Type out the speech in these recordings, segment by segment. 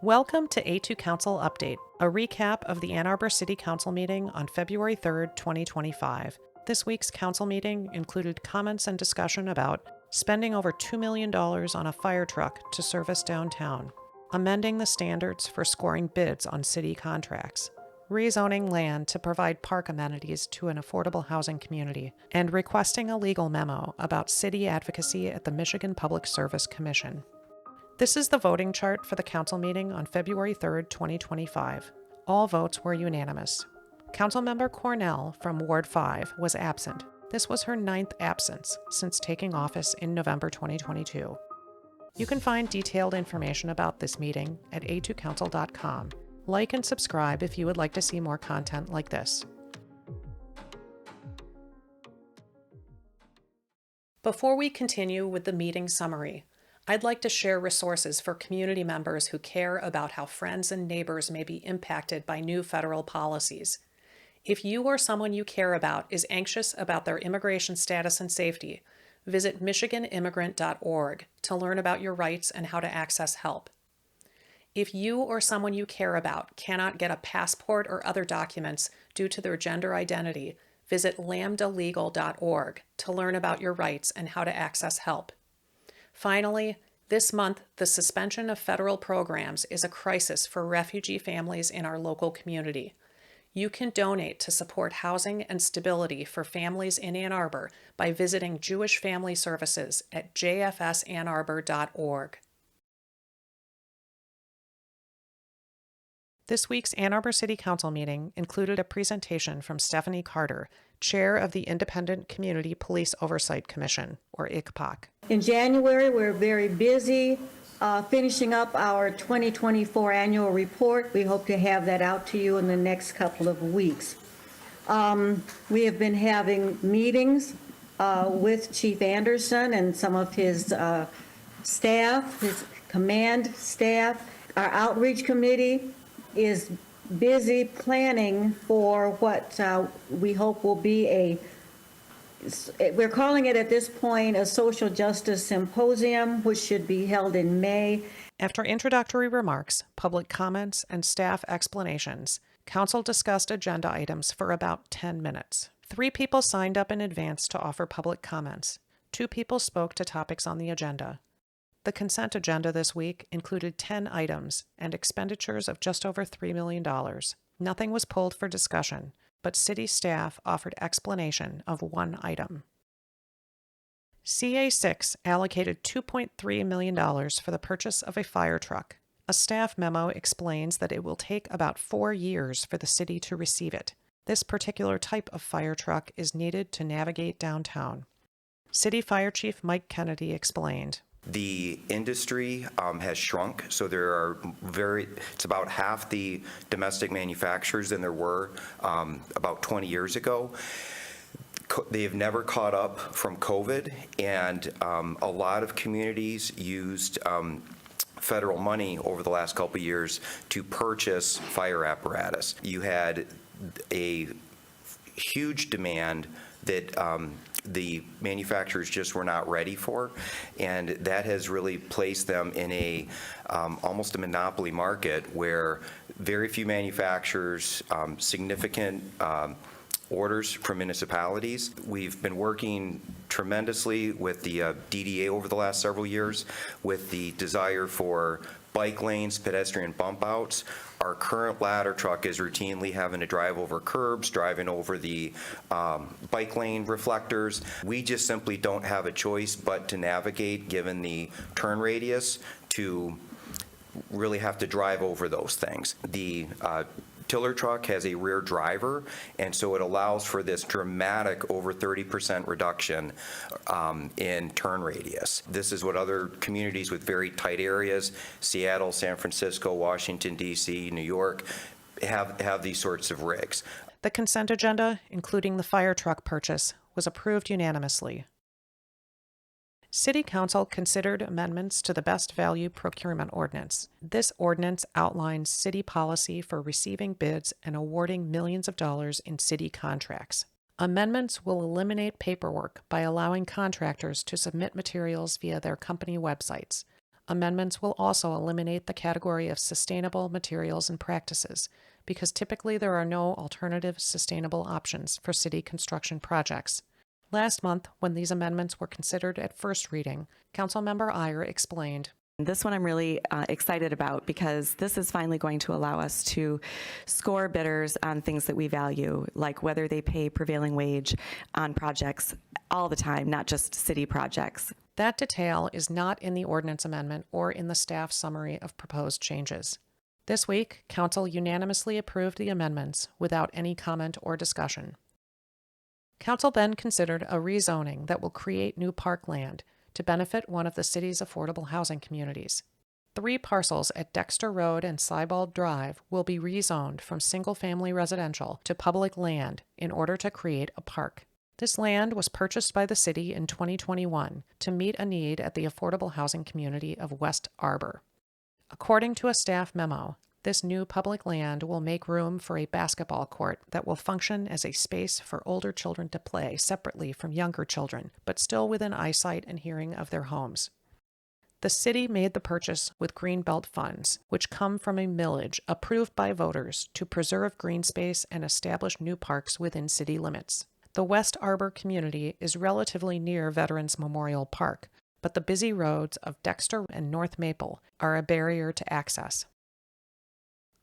Welcome to A2Council Update, a recap of the Ann Arbor City Council meeting on February 3rd, 2025. This week's council meeting included comments and discussion about spending over $2 million on a Firetruck to service downtown, amending the standards for scoring bids on city contracts, rezoning land to provide park amenities to an affordable housing community, and requesting a legal memo about city advocacy at the Michigan Public Service Commission. This is the voting chart for the council meeting on February 3rd, 2025. All votes were unanimous. Councilmember Cornell from Ward 5 was absent. This was her 9th absence since taking office in November 2022. You can find detailed information about this meeting at a2council.com. Like and subscribe if you would like to see more content like this. Before we continue with the meeting summary, I'd like to share resources for community members who care about how friends and neighbors may be impacted by new federal policies. If you or someone you care about is anxious about their immigration status and safety, visit michiganimmigrant.org to learn about your rights and how to access help. If you or someone you care about cannot get a passport or other documents due to their gender identity, visit lambdalegal.org to learn about your rights and how to access help. Finally, this month, the suspension of federal programs is a crisis for refugee families in our local community. You can donate to support housing and stability for families in Ann Arbor by visiting Jewish Family Services at jfsannarbor.org. This week's Ann Arbor City Council meeting included a presentation from Stephanie Carter, Chair of the Independent Community Police Oversight Commission, or ICPOC. In January, we're very busy finishing up our 2024 annual report. We hope to have that out to you in the next couple of weeks. We have been having meetings with Chief Anderson and some of his staff, his command staff. Our outreach committee is busy planning for what we hope will be we're calling it at this point a social justice symposium, which should be held in May. After introductory remarks, public comments, and staff explanations, Council discussed agenda items for about 10 minutes. 3 people signed up in advance to offer public comments. 2 people spoke to topics on the agenda. The consent agenda this week included 10 items and expenditures of just over $3 million. Nothing was pulled for discussion, but city staff offered explanation of 1 item. CA6 allocated $2.3 million for the purchase of a Firetruck. A staff memo explains that it will take about 4 years for the city to receive it. This particular type of Firetruck is needed to navigate downtown. City Fire Chief Mike Kennedy explained. The industry has shrunk, so it's about half the domestic manufacturers than there were about 20 years ago. They have never caught up from COVID, and a lot of communities used federal money over the last couple of years to purchase fire apparatus. You had a huge demand that the manufacturers just were not ready for, and that has really placed them in almost a monopoly market where very few manufacturers, significant orders from municipalities. We've been working tremendously with the DDA over the last several years with the desire for bike lanes, pedestrian bump outs. Our current ladder truck is routinely having to drive over curbs, driving over the bike lane reflectors. We just simply don't have a choice but to navigate, given the turn radius, to really have to drive over those things. The tiller truck has a rear driver, and so it allows for this dramatic over 30% reduction in turn radius. This is what other communities with very tight areas, Seattle, San Francisco, Washington, D.C., New York, have these sorts of rigs. The consent agenda, including the Firetruck purchase, was approved unanimously. City Council considered amendments to the Best Value Procurement Ordinance. This ordinance outlines city policy for receiving bids and awarding millions of dollars in city contracts. Amendments will eliminate paperwork by allowing contractors to submit materials via their company websites. Amendments will also eliminate the category of sustainable materials and practices, because typically there are no alternative sustainable options for city construction projects. Last month, when these amendments were considered at first reading, Councilmember Iyer explained, This one I'm really excited about because this is finally going to allow us to score bidders on things that we value, like whether they pay prevailing wage on projects all the time, not just city projects. That detail is not in the ordinance amendment or in the staff summary of proposed changes. This week, Council unanimously approved the amendments without any comment or discussion. Council then considered a rezoning that will create new parkland to benefit one of the city's affordable housing communities. 3 parcels at Dexter Road and Sybald Drive will be rezoned from single-family residential to public land in order to create a park. This land was purchased by the city in 2021 to meet a need at the affordable housing community of West Arbor. According to a staff memo, this new public land will make room for a basketball court that will function as a space for older children to play separately from younger children, but still within eyesight and hearing of their homes. The city made the purchase with Greenbelt funds, which come from a millage approved by voters to preserve green space and establish new parks within city limits. The West Arbor community is relatively near Veterans Memorial Park, but the busy roads of Dexter and North Maple are a barrier to access.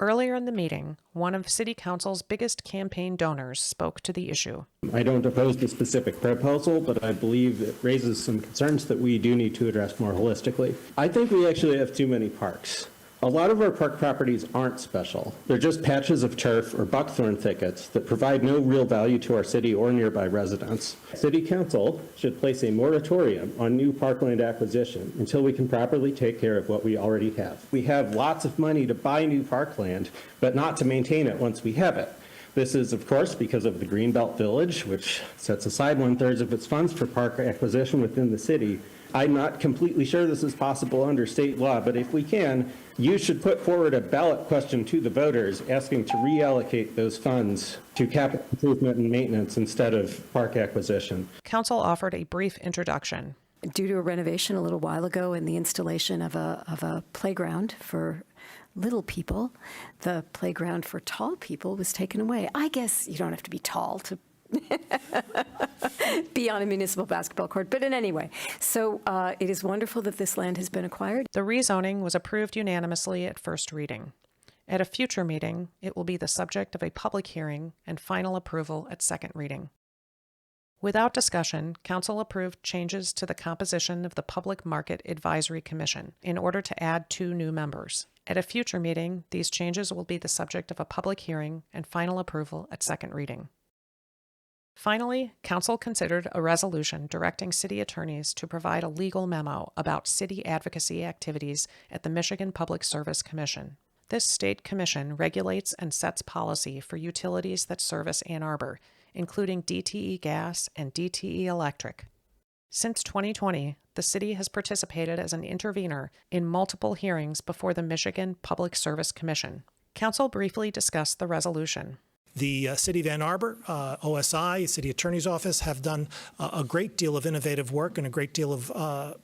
Earlier in the meeting, one of City Council's biggest campaign donors spoke to the issue. I don't oppose the specific proposal, but I believe it raises some concerns that we do need to address more holistically. I think we actually have too many parks. A lot of our park properties aren't special. They're just patches of turf or buckthorn thickets that provide no real value to our city or nearby residents. City Council should place a moratorium on new parkland acquisition until we can properly take care of what we already have. We have lots of money to buy new parkland, but not to maintain it once we have it. This is, of course, because of the Greenbelt Village, which sets aside 1/3 of its funds for park acquisition within the city. I'm not completely sure this is possible under state law, but if we can, you should put forward a ballot question to the voters asking to reallocate those funds to capital improvement and maintenance instead of park acquisition. Council offered a brief introduction. Due to a renovation a little while ago and the installation of a playground for little people, the playground for tall people was taken away. I guess you don't have to be tall to be on a municipal basketball court, but in any way. So it is wonderful that this land has been acquired. The rezoning was approved unanimously at first reading. At a future meeting, it will be the subject of a public hearing and final approval at second reading. Without discussion, Council approved changes to the composition of the Public Market Advisory Commission in order to add 2 new members. At a future meeting, these changes will be the subject of a public hearing and final approval at second reading. Finally, Council considered a resolution directing city attorneys to provide a legal memo about city advocacy activities at the Michigan Public Service Commission. This state commission regulates and sets policy for utilities that service Ann Arbor, including DTE Gas and DTE Electric. Since 2020, the city has participated as an intervener in multiple hearings before the Michigan Public Service Commission. Council briefly discussed the resolution. The City of Ann Arbor, OSI, City Attorney's Office have done a great deal of innovative work and a great deal of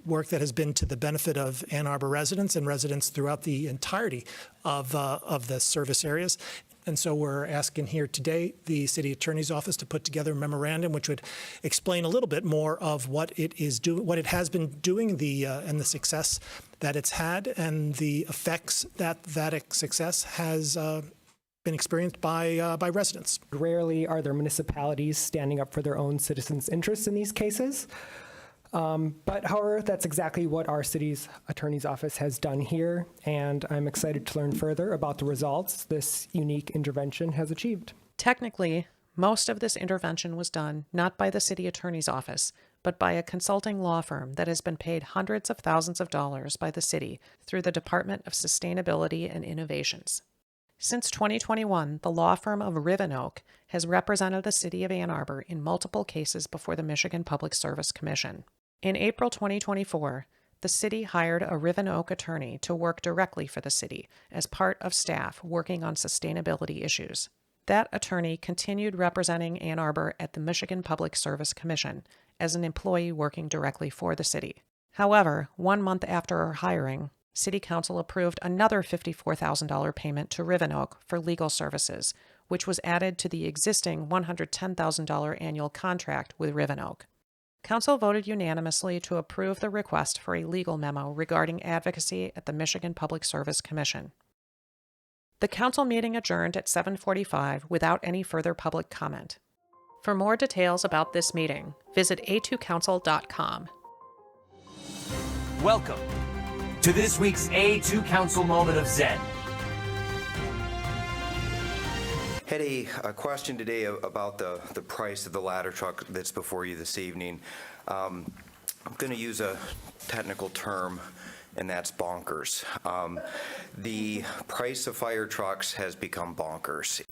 work that has been to the benefit of Ann Arbor residents and residents throughout the entirety of the service areas. And so we're asking here today the City Attorney's Office to put together a memorandum which would explain a little bit more of what it has been doing, and the success that it's had, and the effects that success has been experienced by residents. Rarely are there municipalities standing up for their own citizens' interests in these cases. But however, that's exactly what our city's attorney's office has done here, and I'm excited to learn further about the results this unique intervention has achieved. Technically, most of this intervention was done not by the city attorney's office, but by a consulting law firm that has been paid hundreds of thousands of dollars by the city through the Department of Sustainability and Innovations. Since 2021, the law firm of Rezoning has represented the city of Ann Arbor in multiple cases before the Michigan Public Service Commission. In April 2024, the city hired a Rezoning attorney to work directly for the city as part of staff working on sustainability issues. That attorney continued representing Ann Arbor at the Michigan Public Service Commission as an employee working directly for the city. However, 1 month after her hiring, City Council approved another $54,000 payment to Rezoning for legal services, which was added to the existing $110,000 annual contract with Rezoning. Council voted unanimously to approve the request for a legal memo regarding advocacy at the Michigan Public Service Commission. The council meeting adjourned at 7:45 without any further public comment. For more details about this meeting, visit A2Council.com. Welcome to this week's A2Council Moment of Zen. Had a question today about the price of the ladder truck that's before you this evening. I'm going to use a technical term, and that's bonkers. The price of fire trucks has become bonkers.